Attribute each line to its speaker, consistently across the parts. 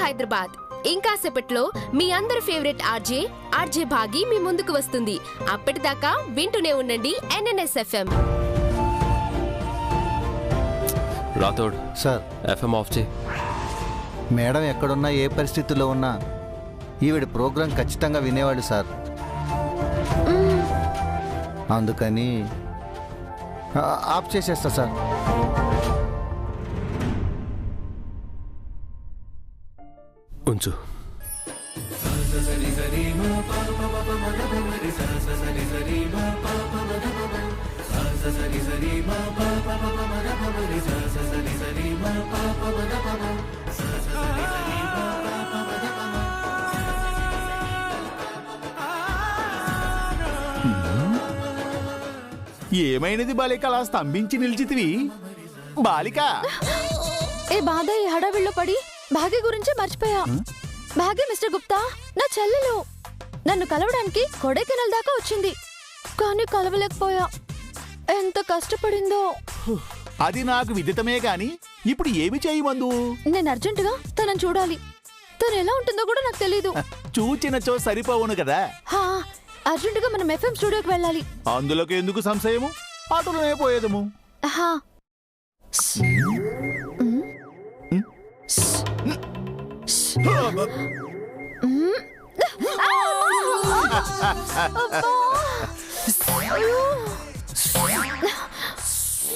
Speaker 1: హైదరాబాద్. ఇంకా సేపట్లో మీ అందరి ఫేవరెట్ ఆర్జే భాగి మీ ముందుకు వస్తుంది. అప్పటిదాకా వింటూనే ఉండండి NNS FM.
Speaker 2: Rathod
Speaker 3: sir,
Speaker 2: FM of చేయి.
Speaker 3: మేడం ఎక్కడున్నా ఏ పరిస్థితుల్లో ఉన్నా ఈవిడ ప్రోగ్రాం ఖచ్చితంగా వినేవాడు సార్. అందుకని ఆఫ్ చేసేస్తా సార్.
Speaker 2: ఉంచు.
Speaker 4: ఏమైనది బాలిక, అలా స్తంభించి నిలిచితివి? బాలిక,
Speaker 5: ఏ బాధ ఈ హడావిడిలో పడి భాగ్య గురించి మర్చిపోయా. భాగ్య మిస్టర్ గుప్తా నా చెల్లెలు. నన్ను కలవడానికి కొడైకెనాల్ దాకా వచ్చింది, కానీ కలవలేకపోయా. ఎంత కష్టపడిందో.
Speaker 4: అది నాకు విదితమే గాని ఇప్పుడు ఏమి చేయమందు?
Speaker 5: నేను అర్జెంటుగా తనని చూడాలి. తను ఎలా ఉంటుందో కూడా నాకు తెలీదు.
Speaker 4: చూచినచో సరిపోవును కదా.
Speaker 5: అర్జెంటుగా మనం FM స్టూడియోకి వెళ్ళాలి.
Speaker 4: అందులోకి ఎందుకు సంశయము? ఆటోలోనే పోయేదము.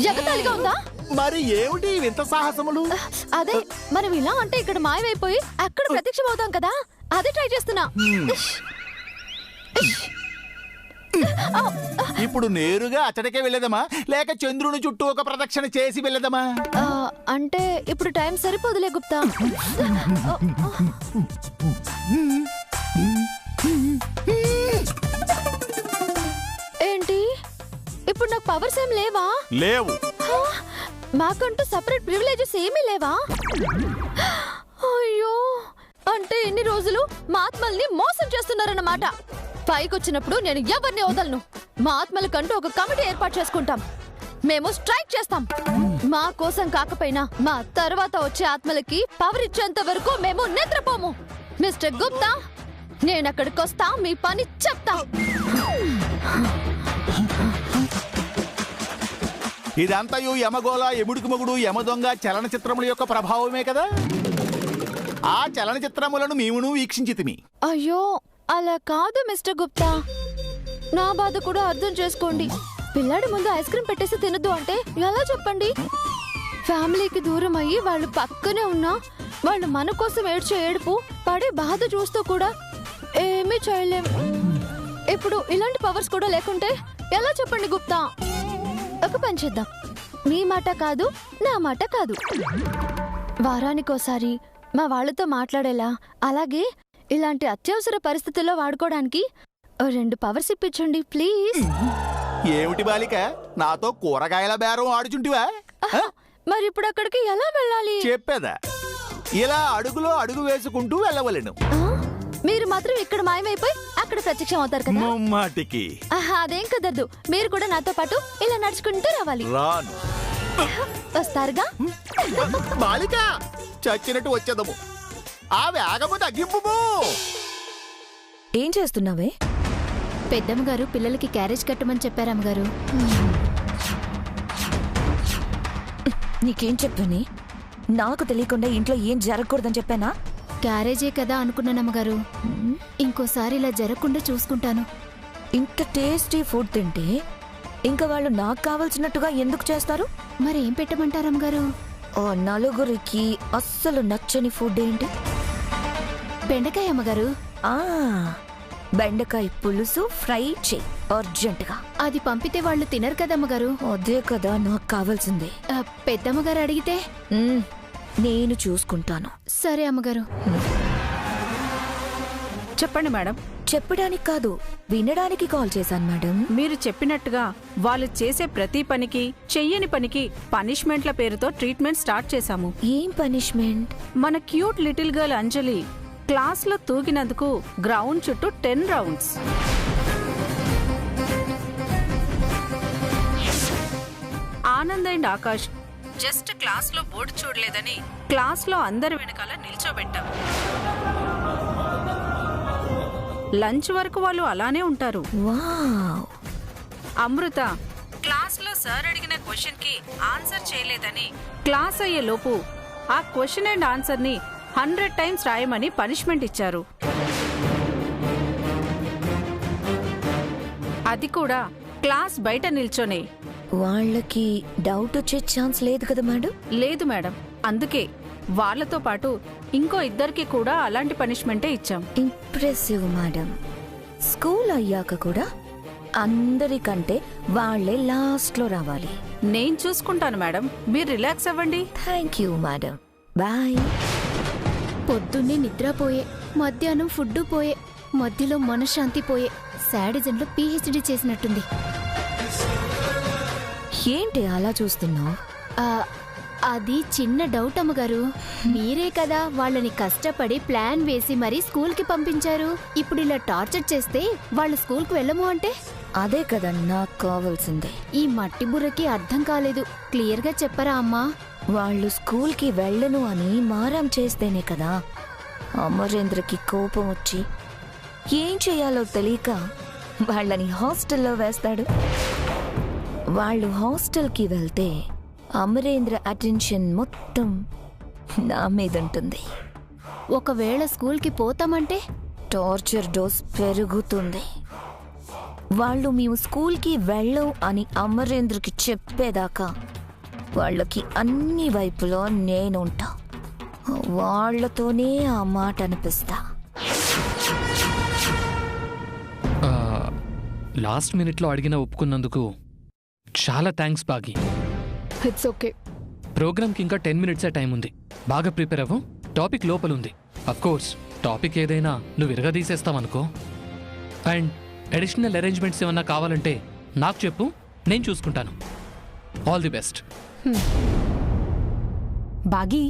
Speaker 5: ఎగతాళిగా ఉందా?
Speaker 4: మరి ఏమిటి వింత సాహసములు?
Speaker 5: అదే, మనం ఇలా అంటే ఇక్కడ మాయమైపోయి అక్కడ ప్రత్యక్షమవుతాం కదా, అదే ట్రై చేస్తున్నా.
Speaker 4: ఇప్పుడు నేరుగా అతడికే వెళ్ళదమా, లేక చంద్రుని చుట్టూ ఒక ప్రదక్షిణ చేసి వెళ్ళదమా?
Speaker 5: అంటే ఇప్పుడు టైం సరిపోదులే గుప్తా. ఏంటి, ఇప్పుడు నాకు పవర్స్ ఏం లేవా?
Speaker 4: లేవు.
Speaker 5: మాకంటూ సపరేట్ ప్రివిలేజెస్ ఏమీ లేవా? అయ్యో, అంటే ఎన్ని రోజులు మా ఆత్మల్ని మోసం చేస్తున్నారన్నమాట. పైకొచ్చినప్పుడు నేను ఎవరిని వదలను. మా ఆత్మలకంటూ ఒక కమిటీ ఏర్పాటు చేసుకుంటాం. మేము స్ట్రైక్ చేస్తాం. మా కోసం కాకపోయినా మా తర్వాత వచ్చే ఆత్మలకి పవర్ ఇచ్చేంత వరకు మేము నిద్రపోము. మిస్టర్ గుప్తా, నేనక్కడికొస్తా, మీ పని చెప్తా.
Speaker 4: ఇదంతయు యమగోళ, ఎముడికి మొగుడు, యమదొంగ చలనచిత్రముల యొక్క ప్రభావమే కదా. ఆ చలనచిత్రములను మేమును వీక్షించితిమి.
Speaker 5: అయ్యో, అలా కాదు మిస్టర్ గుప్తా. నా బాధ కూడా అర్థం చేసుకోండి. పిల్లాడి ముందు ఐస్ క్రీమ్ పెట్టేసి తినద్దు అంటే ఎలా చెప్పండి? ఫ్యామిలీకి దూరం అయ్యి వాళ్ళు పక్కనే ఉన్నా వాళ్ళు మన కోసం ఏడ్చే ఏడుపు, పడే బాధ చూస్తూ కూడా ఏమీ చేయలేం. ఇప్పుడు ఇలాంటి పవర్స్ కూడా లేకుంటే ఎలా చెప్పండి గుప్తా? ఒక పని చేద్దాం. మీ మాట కాదు, నా మాట కాదు. వారానికోసారి మా వాళ్ళతో మాట్లాడేలా, అలాగే ఇలాంటి అత్యవసర పరిస్థితుల్లో వాడుకోవడానికి 2 పవర్స్ ఇప్పించండి ప్లీజ్.
Speaker 4: ఏమిటి బాలిక, నాతో కూరగాయల బేరం ఆడుచుంటివా?
Speaker 5: మరి ఇప్పుడు అక్కడికి ఎలా వెళ్ళాలి?
Speaker 4: చెప్పేదా, ఇలా అడుగులో అడుగు వేసుకుంటూ వెళ్ళవలెను.
Speaker 5: మీరు మాత్రం ఇక్కడ మాయమైపోయి అక్కడ ప్రత్యక్షం అవుతారు కదా.
Speaker 4: ముమ్మాటికి
Speaker 5: అదేం కుదరదు. మీరు కూడా నాతో పాటు ఇలా నడుచుకుంటూ రావాలి.
Speaker 4: రాను.
Speaker 5: వస్తారుగా?
Speaker 4: బాలిక, చచ్చినట్టు వచ్చేదము. ఆ వేగము తగ్గింపు.
Speaker 6: ఏం చేస్తున్నావే?
Speaker 5: పెద్దమ్మగారు పిల్లలకి క్యారేజ్ కట్టమని చెప్పారమ్మగారు.
Speaker 6: నీకేం చెప్పని? నాకు తెలియకుండా ఇంట్లో ఏం జరగకూడదని చెప్పానా?
Speaker 5: క్యారేజే కదా అనుకున్నానమ్మగారు. ఇంకోసారి ఇలా జరగకుండా చూసుకుంటాను.
Speaker 6: ఇంత టేస్టీ ఫుడ్ తింటే ఇంకా వాళ్ళు నాకు కావాల్సినట్టుగా ఎందుకు చేస్తారు?
Speaker 5: మరి ఏం పెట్టమంటారమ్మగారు?
Speaker 6: ఓ నలుగురికి అస్సలు నచ్చని ఫుడ్ ఏంటి?
Speaker 5: బెండకాయ అమ్మగారు.
Speaker 6: బెండకాయ పులుసు ఫ్రై చేయి అర్జెంటుగా.
Speaker 5: అది పంపితే వాళ్ళు తినరు కదమ్మగారు.
Speaker 6: అదే కదా నాకు కావాల్సిందే.
Speaker 5: పెద్దమ్మగారు అడిగితే
Speaker 6: నేను చూసుకుంటాను.
Speaker 5: సరే అమ్మగారు.
Speaker 7: చెప్పండి మేడం.
Speaker 6: చెప్పడానికి కాదు, వినడానికి కాల్ చేశాను మేడం.
Speaker 7: మీరు చెప్పినట్టుగా వాళ్ళు చేసే ప్రతి పనికి, చెయ్యని పనికి పనిష్మెంట్ల పేరుతో ట్రీట్మెంట్ స్టార్ట్ చేశాము.
Speaker 6: ఏం పనిష్మెంట్?
Speaker 7: మన క్యూట్ లిటిల్ గర్ల్ అంజలి క్లాస్లో తూగినందుకు గ్రౌండ్ చుట్టూ 10 rounds. Anand and Akash just క్లాస్లో బోర్డు చూడలేదని క్లాస్లో అందరి వెనకాల నిల్చోబెట్టాం. లంచ్ వరకు వాళ్ళు అలానే ఉంటారు.
Speaker 6: వావ్.
Speaker 7: అమృత క్లాస్లో సార్ అడిగిన క్వశ్చన్కి ఆన్సర్ చేయలేదని క్లాస్ అయ్యే లోపు ఆ క్వశ్చన్ అండ్ ఆన్సర్ని 100 టైమ్స్ రాయమని పనిష్మెంట్ ఇచ్చారు. అది కూడా క్లాస్ బయట నిల్చొని.
Speaker 6: వాళ్ళకి డౌట్ వచ్చే ఛాన్స్ లేదు కదా మేడం?
Speaker 7: లేదు మేడం, అందుకే వాళ్ళతో పాటు ఇంకో ఇద్దరికి కూడా అలాంటి పనిష్మెంటే ఇచ్చాం.
Speaker 6: Impressive madam. స్కూల్ అయ్యాక కూడా అందరికంటే వాళ్ళే లాస్ట్లో రావాలి.
Speaker 7: నేను చూసుకుంటాను మేడం, మీరు రిలాక్స్ అవ్వండి.
Speaker 6: Thank you madam. బాయ్.
Speaker 5: పొద్దున్నే నిద్రపోయే, మధ్యాహ్నం ఫుడ్ పోయే, మధ్యలో మనశ్శాంతి పోయే. శాడిజంలో పిహెచ్డి చేసినట్టుంది.
Speaker 6: ఏంటి అలా చూస్తున్నావు?
Speaker 5: అది చిన్న డౌట్ అమ్మగారు. మీరే కదా వాళ్ళని కష్టపడి ప్లాన్ వేసి మరీ స్కూల్కి పంపించారు. ఇప్పుడు ఇలా టార్చర్ చేస్తే వాళ్ళు స్కూల్కి వెళ్ళము అంటే?
Speaker 6: అదే కదా నాకు కావాల్సిందే.
Speaker 5: ఈ మట్టి బుర్రకి అర్థం కాలేదు. క్లియర్గా చెప్పరా అమ్మా?
Speaker 6: వాళ్ళు స్కూల్కి వెళ్ళను అని మారం చేస్తేనే కదా అమరేంద్రకి కోపం వచ్చి ఏం చేయాలో తెలియక వాళ్ళని హాస్టల్లో వేస్తాడు. వాళ్ళు హాస్టల్కి వెళ్తే అమరేంద్ర అటెన్షన్ మొత్తం నా మీద ఉంటుంది.
Speaker 5: ఒకవేళ స్కూల్కి పోతామంటే
Speaker 6: టార్చర్ డోస్ పెరుగుతుంది. వాళ్ళు మేము స్కూల్కి వెళ్ళం అని అమరేంద్రకి చెప్పేదాకా వాళ్ళకి అన్ని వైపులో నేనుంటా. వాళ్లతోనే ఆ మాట అనిపిస్తా.
Speaker 8: లాస్ట్ మినిట్లో అడిగిన ఒప్పుకున్నందుకు చాలా థ్యాంక్స్ బాగి.
Speaker 5: It's okay.
Speaker 8: ప్రోగ్రామ్కి ఇంకా 10 మినిట్సే టైం ఉంది. బాగా ప్రిపేర్ అవ్వు. టాపిక్ లోపలుంది. అఫ్కోర్స్ టాపిక్ ఏదైనా నువ్వు విరగదీసేస్తావనుకో. అండ్ అడిషనల్ అరేంజ్మెంట్స్ ఏమన్నా కావాలంటే నాకు చెప్పు, నేను చూసుకుంటాను. All the best.
Speaker 9: బాగీ,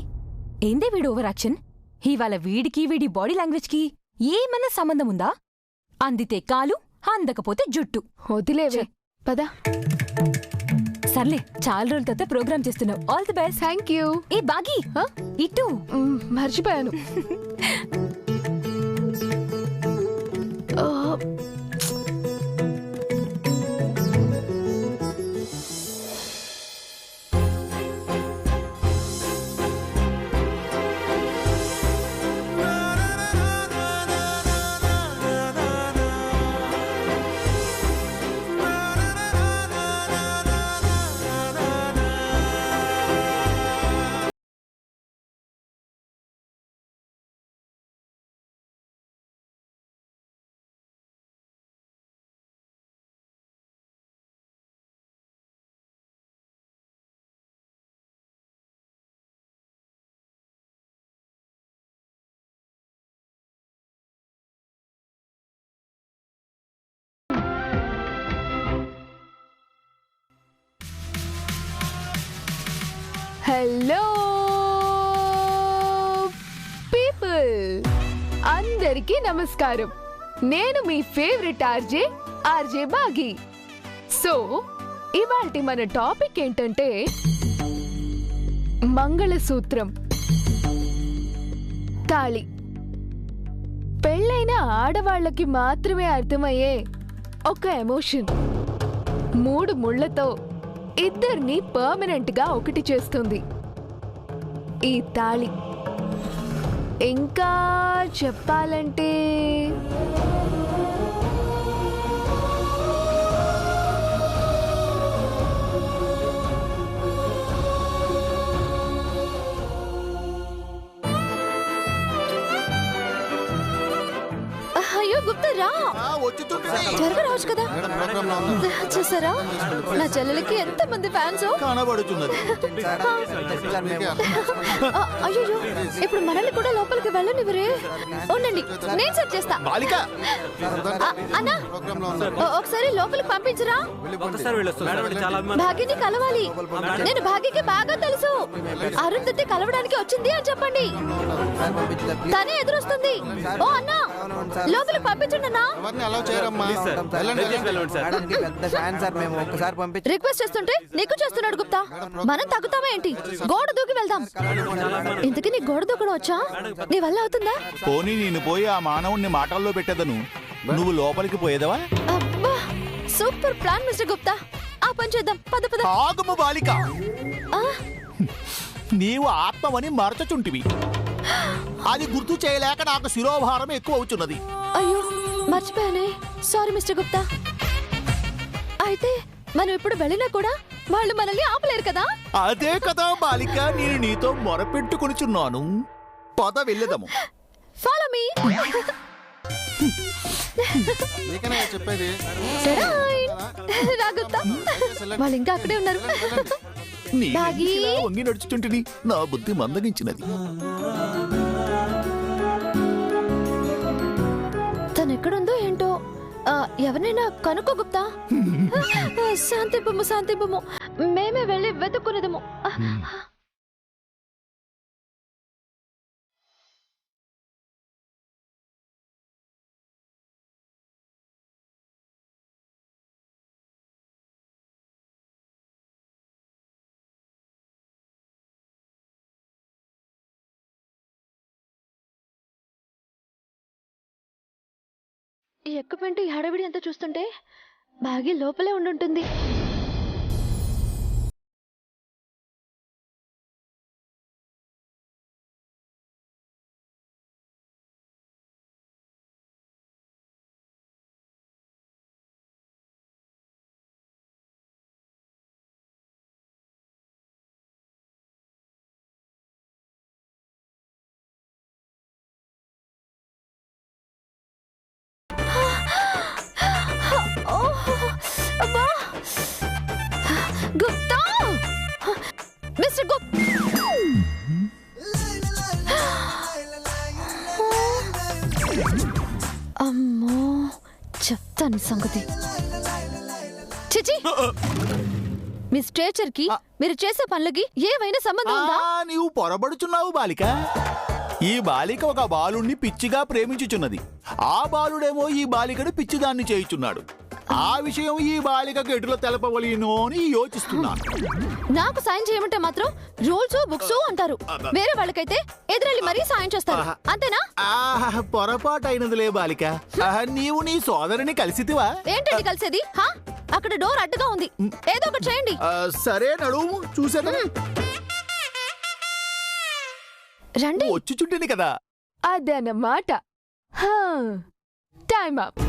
Speaker 9: ఏందే వీడు ఓవర్ యాక్షన్? ఇవాళ వీడికి వీడి బాడీ లాంగ్వేజ్కి ఏమన్నా సంబంధం ఉందా? అందితే కాలు, అందకపోతే జుట్టు.
Speaker 5: వదిలేవే పద.
Speaker 9: సర్లే, చాలా రోజుల తర్వాత ప్రోగ్రామ్ చేస్తున్నావు. All the best.
Speaker 5: Thank you.
Speaker 9: ఏ బాగీ, ఇటు
Speaker 5: మర్చిపోయాను. హలో పీపుల్, అందరికీ నమస్కారం. నేను మీ ఫేవరెట్ ఆర్జే బాగి. సో ఇవాల్టి మన టాపిక్ ఏంటంటే మంగళసూత్రం, తాళి. పెళ్ళైన ఆడవాళ్ళకి మాత్రమే అర్థమయ్యే ఒక ఎమోషన్. 3 ముళ్లతో ఇద్దరిని పర్మనెంట్ గా ఒకటి చేస్తుంది ఈ తాళి. ఇంకా చెప్పాలంటే అయ్యో గుప్తా రా, త్వరగా రావచ్చు కదా. చూసారా నా చెల్లెలకి ఎంత మంది ఫ్యాన్స్
Speaker 4: కనబడుతున్నది.
Speaker 5: అయ్యో ఇప్పుడు మనల్ని కూడా లోపలికి వెళ్ళనివ్వరే. ఉండండి, నేను సెట్ చేస్తా. అన్నా ఒకసారి లోపలికి పంపించరా. భాగ్యని కలవాలి. నేను భాగ్యకి బాగా తెలుసు. అరుంధతి కలవడానికి వచ్చింది అని చెప్పండి. తనే ఎదురొస్తుంది. ఓ అన్నా లోపలికి ఎవరిని పంపించండినా. రిక్వెస్ట్ చేస్తుంటే నీకు చేస్తున్నాడు గుప్తా. మనం తగ్గుతామా ఏంటి? గోడ దూకి వెళ్దాం. ఇంతకీ నీ గోడ దూకడం వచ్చా? నీ వల్ల అవుతుందా?
Speaker 4: పోనీ నేను పోయి ఆ మానవుణ్ణి మాటల్లో పెట్టేదను, నువ్వు లోపలికి పోయేదవా?
Speaker 5: అబ్బా సూపర్ ప్లాన్ మిస్టర్ గుప్తా. ఆ పని చేద్దాం. పద పద.
Speaker 4: ఆగము బాలిక,
Speaker 5: ఆ,
Speaker 4: నీవు ఆత్మవని మరచుచుంటివి. అది గుర్తు చేయలేక నాకు శిరోభారం ఎక్కువ అవుతున్నది.
Speaker 5: అయ్యో మర్చిపోయానే. Sorry mister Gupta. అయితే మనం ఇప్పుడు వెళ్ళినా కూడా వాళ్ళు మనల్ని ఆపలేరు కదా?
Speaker 4: అదే కదా బాలిక, నేను నీతో మొరపెట్టుకొనిచున్నాను. పద వెళ్ళదము.
Speaker 5: Follow me.
Speaker 3: చెప్పేది
Speaker 5: రాగుప్తా, వాళ్ళు ఇంకా అక్కడే ఉన్నారు. బాగి.
Speaker 4: వంగి నడుచుచుంటిని, నా బుద్ధి మందగించినది.
Speaker 5: తను ఎక్కడుందో ఏంటో. ఎవరినైనా కనుక్కో గుప్తా. శాంతింపము శాంతింపము, మేమే వెళ్ళి వెతుక్కునేదము. ఈ ఎక్కుపెంటి హడావిడి అంతా చూస్తుంటే బాగి లోపలే ఉండుంటుంది. గుప్తా, మిస్టర్ గుప్తా. అమ్మో చెప్తాను సంగతి. చిచి, మీ స్ట్రేచర్ కి మీరు చేసే పనులకి ఏమైనా సంబంధం ఉందా?
Speaker 4: నీవు పొరబడుచున్నావు బాలిక. ఈ బాలిక ఒక బాలుణ్ణి పిచ్చిగా ప్రేమించుచున్నది. ఆ బాలుడేమో ఈ బాలికను పిచ్చిదాన్ని చేయుచున్నాడు. ఆ విషయం ఈ బాలికకు ఎటులో తెలపవలేనో అని యోచిస్తున్నాను.
Speaker 5: నాకు సాయం చేయమంటే మాత్రం రూల్స్ బుక్స్ అంటారు. వేరే వాళ్ళకైతే ఎదురెళ్ళి మరీ సాయం చేస్తారు. అంతేనా?
Speaker 4: పొరపాటు అయినదిలే బాలిక. నీవు నీ సోదరుని కలిసితివా?
Speaker 5: ఏంటండి కలిసేది? అక్కడ డోర్ అడ్డుగా ఉంది. ఏదో ఒకటి చేయండి.
Speaker 4: సరే నడుము, చూసేదా.
Speaker 5: రండి.
Speaker 4: వచ్చుచుంటిని కదా.
Speaker 9: అదన్నమాట. Time up.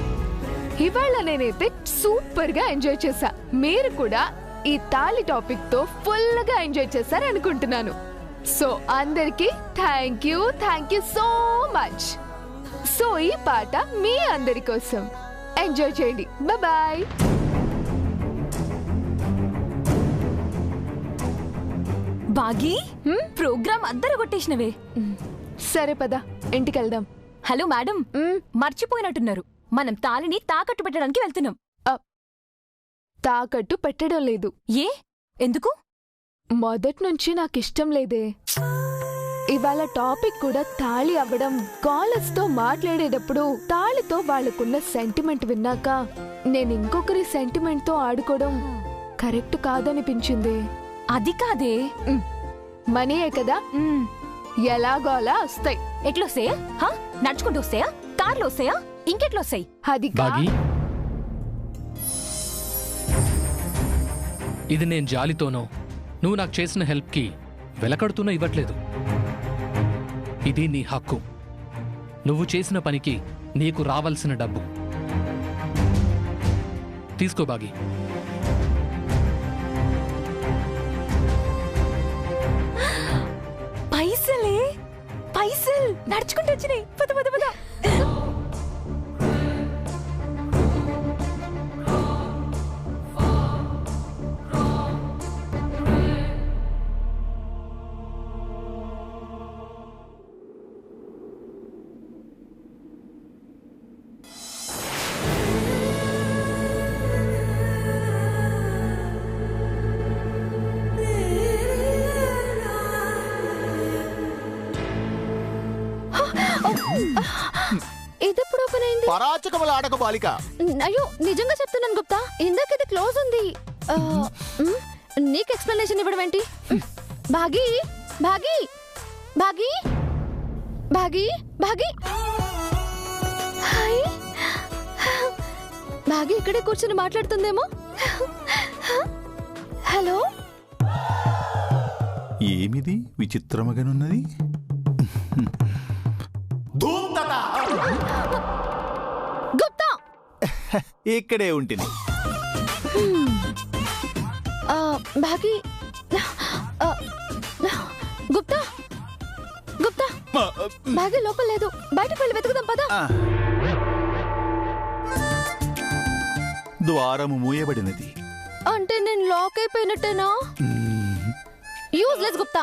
Speaker 9: ఇవాళ నేనైతే సూపర్ గా ఎంజాయ్ చేశా. మీరు కూడా ఈ తాళి టాపిక్ తో ఫుల్ గా ఎంజాయ్ చేశారనుకుంటున్నాను. సో అందరికి thank you so much. So ఈ పాట మీ అందరి కోసం. ఎంజాయ్ చేయండి. బాయ్.
Speaker 6: బాగి, ప్రోగ్రామ్ అందరూ కొట్టేసినవే.
Speaker 9: సరే పద ఇంటికి వెళ్దాం.
Speaker 6: హలో మేడం, మర్చిపోయినట్టున్నారు. మనం తాళిని తాకట్టు పెట్టడానికి వెళ్తున్నాం.
Speaker 9: తాకట్టు పెట్టడం లేదు.
Speaker 6: ఏ? ఎందుకు?
Speaker 9: మొదటి నుంచి నాకిష్టం లేదే. ఇవాళ టాపిక్ కూడా తాళి అవ్వడం. కాలర్స్ తో మాట్లాడేటప్పుడు తాళితో వాళ్ళకున్న సెంటిమెంట్ విన్నాక నేను ఇంకొకరి సెంటిమెంట్ తో ఆడుకోవడం కరెక్ట్ కాదనిపించింది.
Speaker 6: అది కాదే,
Speaker 9: మనీయే కదా, ఎలాగో అలా వస్తాయి.
Speaker 6: ఎట్లొస్తాయా? నడుచుకుంటూ వస్తాయా? కార్లో వస్తాయా? ఇంకెట్లో వస్తాయి?
Speaker 9: అది
Speaker 8: బాగి, ఇది నేను జాలితోనో నువ్వు నాకు చేసిన హెల్ప్కి వెలకడుతూనో ఇవ్వట్లేదు. ఇది నీ హక్కు. నువ్వు చేసిన పనికి నీకు రావాల్సిన డబ్బు తీసుకో బాగి.
Speaker 6: పైసలే? పైసలు నడుచుకుంటూ వచ్చినాయి. పద పద పద.
Speaker 5: ఇదెప్పుడు ఓపెన్ అయింది?
Speaker 4: పరాచకముల ఆడక బాలిక.
Speaker 5: అయ్యో నిజంగా చెప్తున్నాను గుప్తా, ఇందాక ఇది క్లోజ్ ఉంది. నీకు ఎక్స్ప్లెనేషన్ ఇవ్వడం ఏంటి? భాగి భాగి భాగి భాగి భాగి హాయ్, భాగి ఇక్కడే కూర్చొని మాట్లాడుతుందేమో. హలో,
Speaker 4: ఏమిది విచిత్రముగానున్నది?
Speaker 5: గుప్తా
Speaker 4: ఇక్కడే ఉంటుంది.
Speaker 5: భాగి, గుప్తా గుప్తా, భాగి లోపల లేదు, బయటకు వెళ్ళి వెతుకుదాం పదా.
Speaker 4: ద్వారము మూయబడినది.
Speaker 5: అంటే నేను లాక్ అయిపోయినట్టేనా? యూజ్లెస్ గుప్తా,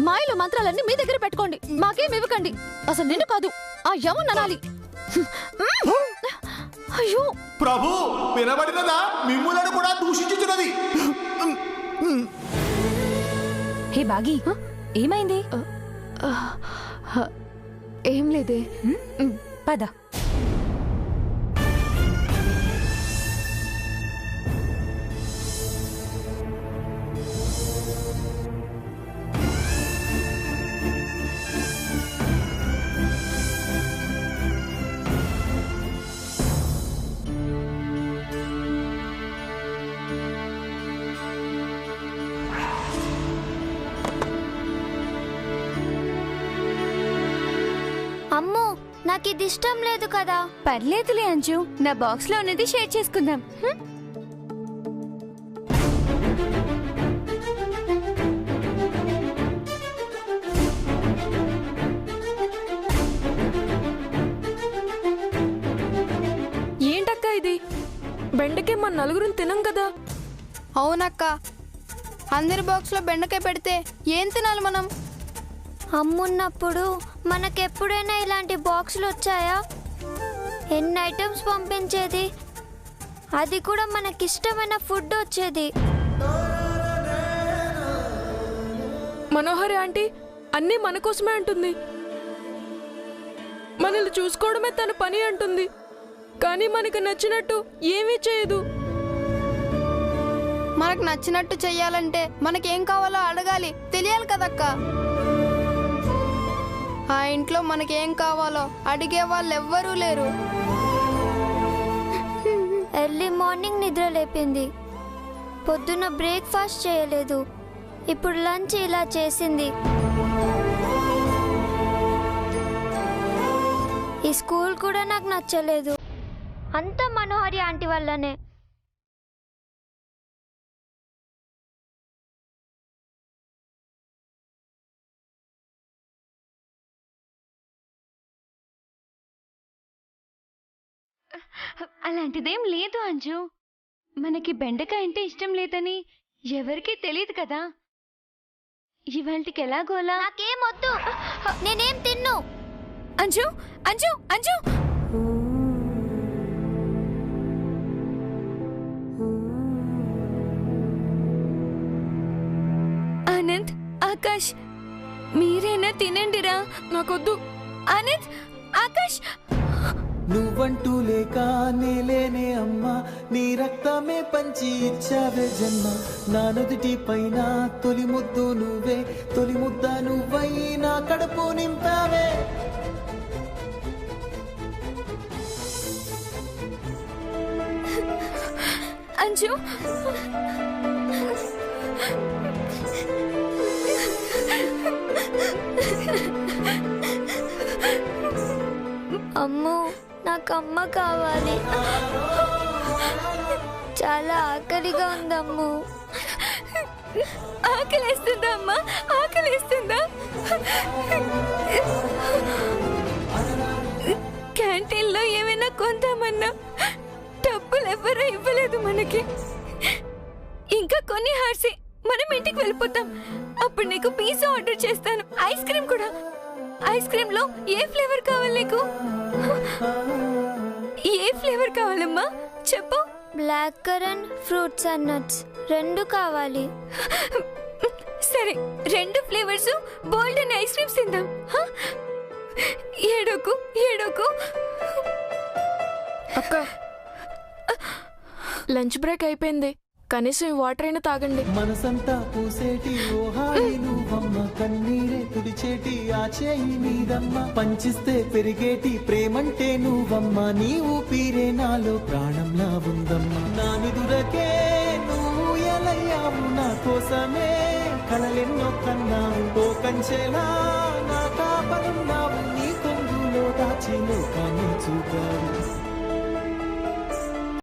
Speaker 5: మాయలో మంత్రాలన్నీ మీ దగ్గర పెట్టుకోండి, మాకేం ఇవ్వకండి. అసలు నిన్ను కాదు, ఆ యమున్ అనాలి. అయ్యో
Speaker 4: ప్రభు, వినబడినదా? మిమ్ములను కూడా దూషించుచున్నది.
Speaker 6: హే బాగి, ఏమైంది?
Speaker 5: ఏం లేదే,
Speaker 6: పద.
Speaker 5: అమ్మో, నాకు ఇది ఇష్టం లేదు కదా. పర్లేదులే అంజు, నా బాక్స్ లో ఉన్నది షేర్ చేసుకుందాం.
Speaker 10: ఏంటక్క ఇది? బెండకాయ మన నలుగురిని తినం కదా.
Speaker 11: అవునక్క, అందరి బాక్స్ లో బెండకాయ పెడితే ఏం తినాలి మనం?
Speaker 5: అమ్మున్నప్పుడు మనకెప్పుడైనా ఇలాంటి బాక్సులు వచ్చాయా? ఎన్ని ఐటమ్స్ పంపించేది, అది కూడా మనకిష్టమైన ఫుడ్ వచ్చేది.
Speaker 10: మనోహరి ఆంటీ అన్నీ మన కోసమే అంటుంది. మనల్ని చూసుకోవడమే తన పని అంటుంది, కానీ మనకు నచ్చినట్టు ఏమీ చేయదు.
Speaker 11: మనకు నచ్చినట్టు చెయ్యాలంటే మనకేం కావాలో అడగాలి, తెలియాలి కదక్క. ఆ ఇంట్లో మనకేం కావాలో అడిగే వాళ్ళు ఎవ్వరూ లేరు.
Speaker 5: ఎర్లీ మార్నింగ్ నిద్ర లేపింది, పొద్దున్న బ్రేక్ఫాస్ట్ చేయలేదు, ఇప్పుడు లంచ్ ఇలా చేసింది. ఈ స్కూల్ కూడా నాకు నచ్చలేదు, అంతా మనోహరి ఆంటీ వల్లనే.
Speaker 12: అలాంటిదేం లేదు అంజు, మనకి బెండకాయ అంటే ఇష్టం లేదని ఎవరికీ తెలియదు కదా. ఇవాళకి ఎలాగోలా.
Speaker 5: నాకేమొద్దు, నేనేం తిన్ను.
Speaker 6: అంజు అంజు అంజు, ఆనంద్, ఆకాష్, మీరైనా తినండిరా.
Speaker 10: నాకొద్దు.
Speaker 6: ఆనంద్, ఆకాష్,
Speaker 13: నువ్వంటూ లేక నేలేనే అమ్మా, నీ రక్తమే పంచి ఇచ్చావే జన్మ. నా నుదుటి పైన తొలి ముద్దు నువ్వే, తొలి ముద్ద నువ్వై నా కడుపు నింపావే.
Speaker 6: అంజు,
Speaker 5: అమ్మో, నాకు అమ్మ కావాలి. చాలా ఆకలిగా ఉందమ్ము.
Speaker 6: ఆకలేస్తుందా అమ్మా? ఆకలేస్తుందా? క్యాంటీన్లో ఏమైనా కొందామన్నా డబ్బులు ఎవరూ ఇవ్వలేదు మనకి. ఇంకా కొన్ని హార్సి మనం ఇంటికి వెళ్ళిపోతాం. అప్పుడు నీకు పిజ్జా ఆర్డర్ చేస్తాను, ఐస్ క్రీమ్ కూడా. ఐస్ క్రీమ్ లో ఏ ఫ్లేవర్ కావాలి నీకు? ఏ ఫ్లేవర్ కావాలమ్మా చెప్పు.
Speaker 5: Black currant, fruits and nuts రెండు కావాలి.
Speaker 6: సరే, 2 ఫ్లేవర్స్ గోల్డెన్ ఐస్ క్రీమ్స్ తిందాం. ఏడోకు ఏడోకు.
Speaker 10: అక్క లంచ్ బ్రేక్ అయిపోయింది, కనీసం ఈ వాటర్ అయినా తాగండి.
Speaker 13: మనసంతా పూసేటి ఓ హాయి నువ్వమ్మ, కన్నీరే తుడిచేటి ఆ చేయి నీదమ్మ, పంచిస్తే పెరిగేటి ప్రేమంటే నువ్వమ్మ, నీ ఊపిరే నాలో ప్రాణంలా ఉందమ్మ. నా నిదురకే నువ్వు ఎలయ్యావు, నా కోసమే కలలెన్నో కన్నావు, ఓ కంచెలా నా కాపలున్నావు.